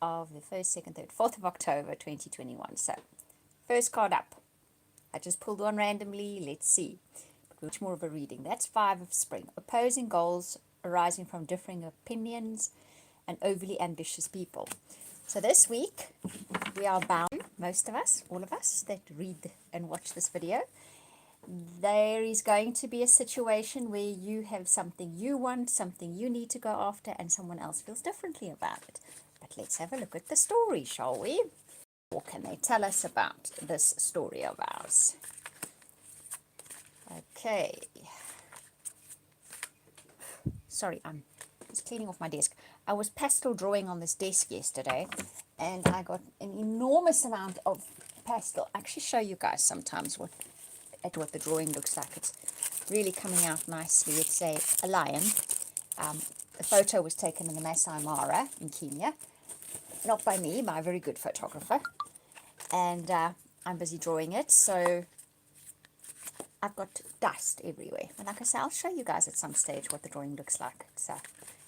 of the 1st, 2nd, 3rd, 4th of October 2021. So, first card up. I just pulled one randomly. Let's see. Much more of a reading. That's 5 of Spring. Opposing goals arising from differing opinions and overly ambitious people. So this week, we are bound, most of us, all of us that read and watch this video, there is going to be a situation where you have something you want, something you need to go after, and someone else feels differently about it. But let's have a look at the story, shall we? What can they tell us about this story of ours? Okay. Sorry, I'm just cleaning off my desk. I was pastel drawing on this desk yesterday, and I got an enormous amount of pastel. I actually show you guys sometimes what the drawing looks like. It's really coming out nicely. It's a lion. The photo was taken in the Masai Mara in Kenya. Not by me, by a very good photographer. And I'm busy drawing it, so I've got dust everywhere. And like I say, I'll show you guys at some stage what the drawing looks like.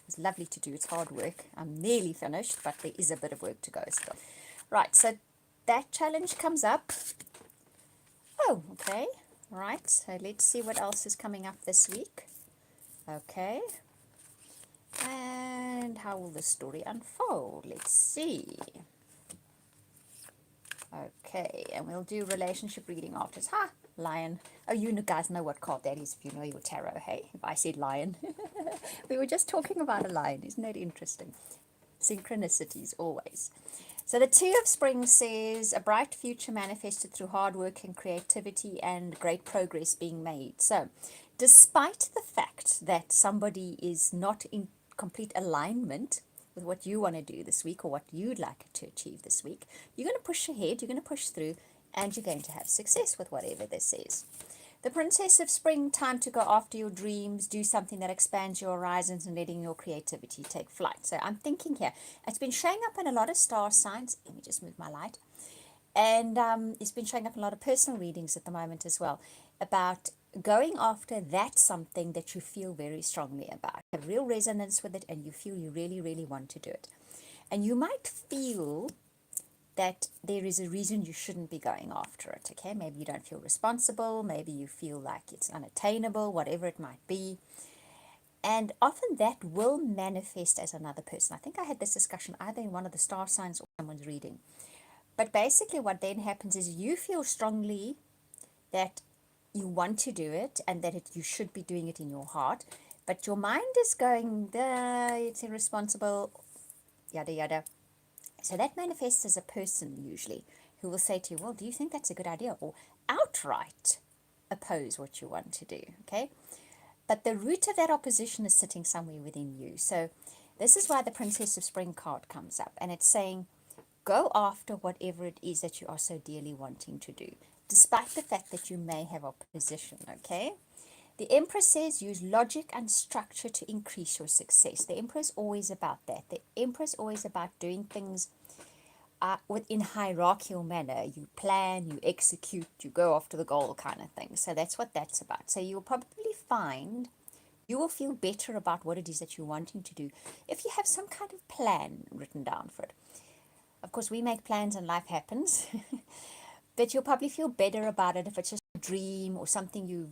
It's lovely to do. It's hard work. I'm nearly finished, but there is a bit of work to go still. Right, so that challenge comes up. Oh, okay. Right, so let's see what else is coming up this week. Okay. And how will the story unfold? Let's see. Okay, and we'll do relationship reading after. Ha! Lion. Oh, you guys know what card that is if you know your tarot, hey? If I said lion. We were just talking about a lion. Isn't that interesting? Synchronicities, always. So the 2 of Spring says, a bright future manifested through hard work and creativity and great progress being made. So despite the fact that somebody is not in complete alignment with what you want to do this week or what you'd like to achieve this week, you're going to push ahead, you're going to push through, and you're going to have success with whatever this is. The Princess of Spring, time to go after your dreams, do something that expands your horizons and letting your creativity take flight. So I'm thinking here, it's been showing up in a lot of star signs. Let me just move my light. And it's been showing up in a lot of personal readings at the moment as well, about going after that something that you feel very strongly about. Have real resonance with it and you feel you really, really want to do it. And you might feel that there is a reason you shouldn't be going after it, okay? Maybe you don't feel responsible, maybe you feel like it's unattainable, whatever it might be. And often that will manifest as another person. I think I had this discussion either in one of the star signs or someone's reading. But basically what then happens is you feel strongly that you want to do it and that you should be doing it in your heart, but your mind is going, it's irresponsible, yada, yada. So that manifests as a person usually who will say to you, well, do you think that's a good idea? Or outright oppose what you want to do, okay? But the root of that opposition is sitting somewhere within you. So this is why the Princess of Spring card comes up. And it's saying, go after whatever it is that you are so dearly wanting to do, despite the fact that you may have opposition, okay? The Empress says use logic and structure to increase your success. The Emperor is always about that. The Emperor is always about doing things within hierarchical manner. You plan, you execute, you go after the goal kind of thing. So that's what that's about. So you'll probably find you will feel better about what it is that you're wanting to do if you have some kind of plan written down for it. Of course, we make plans and life happens. But you'll probably feel better about it if it's just a dream or something you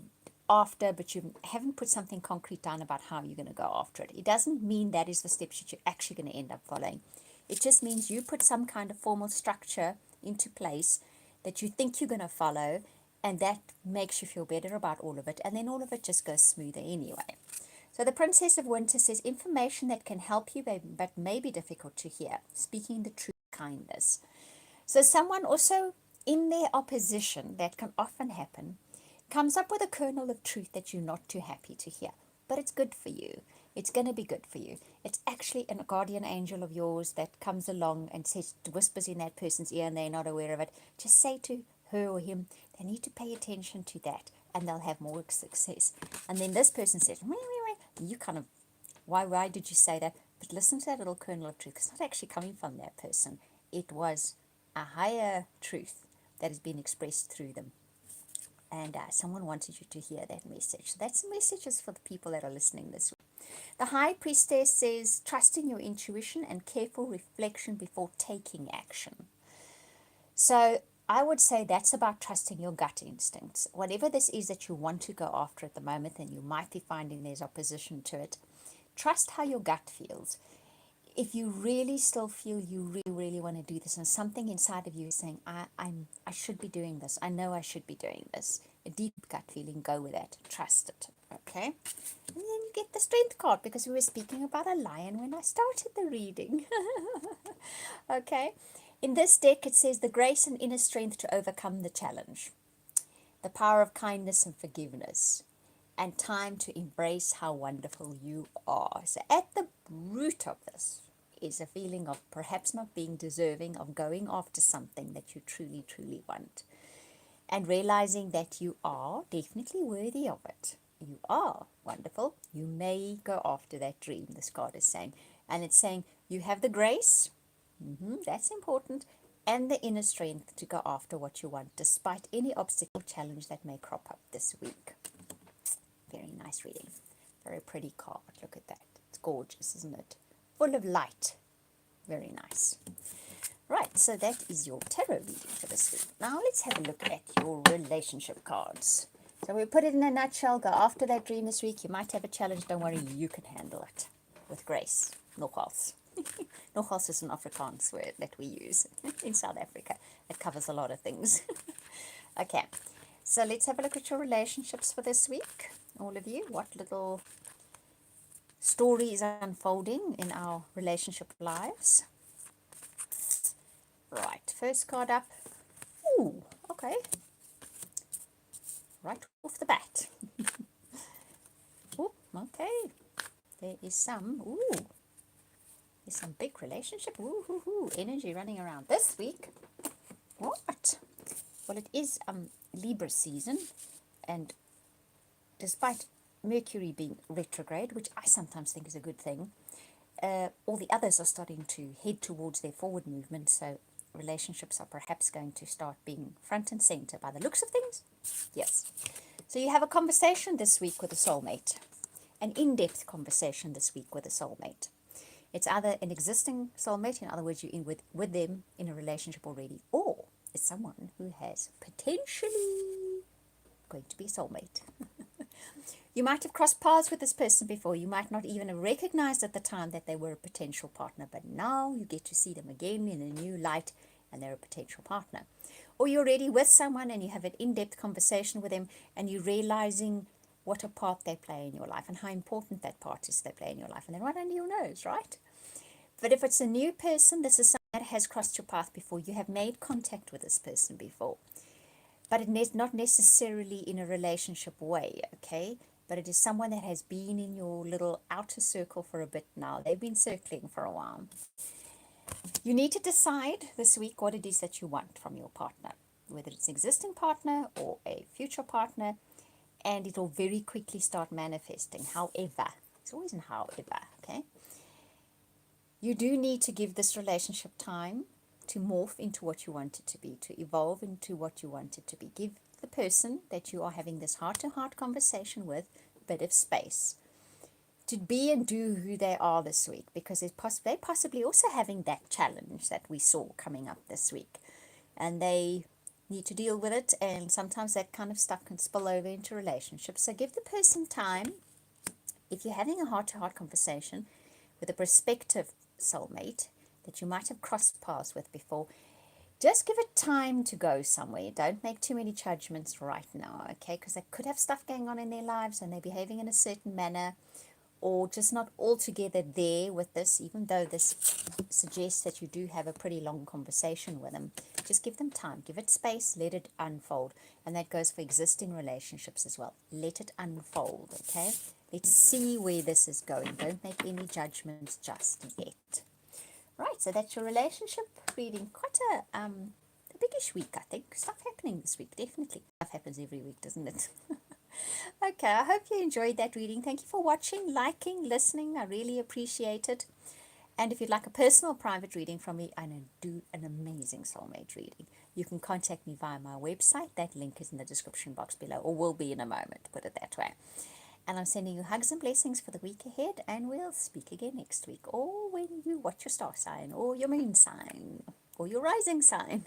after, but you haven't put something concrete down about how you're going to go after it. It doesn't mean that is the steps that you're actually going to end up following. It just means you put some kind of formal structure into place that you think you're going to follow, and that makes you feel better about all of it, and then all of it just goes smoother anyway. So the Princess of Winter says information that can help you but may be difficult to hear. Speaking the truth, kindness. So someone also in their opposition, that can often happen, comes up with a kernel of truth that you're not too happy to hear. But it's good for you. It's going to be good for you. It's actually a guardian angel of yours that comes along and says, whispers in that person's ear and they're not aware of it. Just say to her or him, they need to pay attention to that and they'll have more success. And then this person says, wee, wee, wee. You kind of, why did you say that? But listen to that little kernel of truth. It's not actually coming from that person. It was a higher truth that has been expressed through them. And someone wanted you to hear that message. So that's the messages for the people that are listening this week. The High Priestess says, trusting your intuition and careful reflection before taking action. So I would say that's about trusting your gut instincts. Whatever this is that you want to go after at the moment, and you might be finding there's opposition to it, trust how your gut feels. If you really still feel you really want to do this, and something inside of you is saying, I should be doing this, I know I should be doing this, a deep gut feeling, go with that, trust it, okay? And then you get the Strength card, because we were speaking about a lion when I started the reading. Okay, in this deck it says the grace and inner strength to overcome the challenge, the power of kindness and forgiveness, and time to embrace how wonderful you are. So at the root of this is a feeling of perhaps not being deserving of going after something that you truly want, and realizing that you are definitely worthy of it. You are wonderful. You may go after that dream, this card is saying. And it's saying you have the grace, that's important, and the inner strength to go after what you want, despite any obstacle challenge that may crop up this week. Very nice reading. Very pretty card. Look at that. It's gorgeous, isn't it? Full of light. Very nice. Right, so that is your tarot reading for this week. Now let's have a look at your relationship cards. So we put it in a nutshell. Go after that dream this week. You might have a challenge. Don't worry, you can handle it with grace. Nogals. Nogals is an Afrikaans word that we use in South Africa. It covers a lot of things. Okay, so let's have a look at your relationships for this week. All of you, what little story is unfolding in our relationship lives? Right, first card up. Ooh, okay. Right off the bat. Ooh, okay. There is some, there's some big relationship, energy running around this week. What? Well, it is Libra season, and despite Mercury being retrograde, which I sometimes think is a good thing, all the others are starting to head towards their forward movement, so relationships are perhaps going to start being front and center by the looks of things. Yes. So you have a conversation this week with a soulmate, an in-depth conversation this week with a soulmate. It's either an existing soulmate, in other words, you're in with them in a relationship already, or it's someone who has potentially going to be a soulmate. You might have crossed paths with this person before. You might not even have recognized at the time that they were a potential partner, but now you get to see them again in a new light, and they're a potential partner. Or you're already with someone and you have an in-depth conversation with them, and you're realizing what a part they play in your life and how important that part is they play in your life. And then right under your nose, right? But if it's a new person, this is someone that has crossed your path before. You have made contact with this person before. But it's not necessarily in a relationship way, okay? But it is someone that has been in your little outer circle for a bit now. They've been circling for a while. You need to decide this week what it is that you want from your partner, whether it's an existing partner or a future partner, and it will very quickly start manifesting. However, it's always in however, okay? You do need to give this relationship time to morph into what you want it to be, to evolve into what you want it to be. Give the person that you are having this heart-to-heart conversation with a bit of space to be and do who they are this week, because they're possibly also having that challenge that we saw coming up this week, and they need to deal with it, and sometimes that kind of stuff can spill over into relationships. So give the person time. If you're having a heart-to-heart conversation with a prospective soulmate that you might have crossed paths with before, just give it time to go somewhere. Don't make too many judgments right now, okay? Because they could have stuff going on in their lives and they're behaving in a certain manner, or just not altogether there with this, even though this suggests that you do have a pretty long conversation with them. Just give them time. Give it space. Let it unfold. And that goes for existing relationships as well. Let it unfold, okay? Let's see where this is going. Don't make any judgments just yet. Right, so that's your relationship reading. Quite a biggish week, I think. Stuff happening this week, definitely. Stuff happens every week, doesn't it? Okay, I hope you enjoyed that reading. Thank you for watching, liking, listening. I really appreciate it. And if you'd like a personal private reading from me, I do an amazing soulmate reading. You can contact me via my website. That link is in the description box below, or will be in a moment, put it that way. And I'm sending you hugs and blessings for the week ahead, and we'll speak again next week, or when you watch your star sign, or your moon sign, or your rising sign.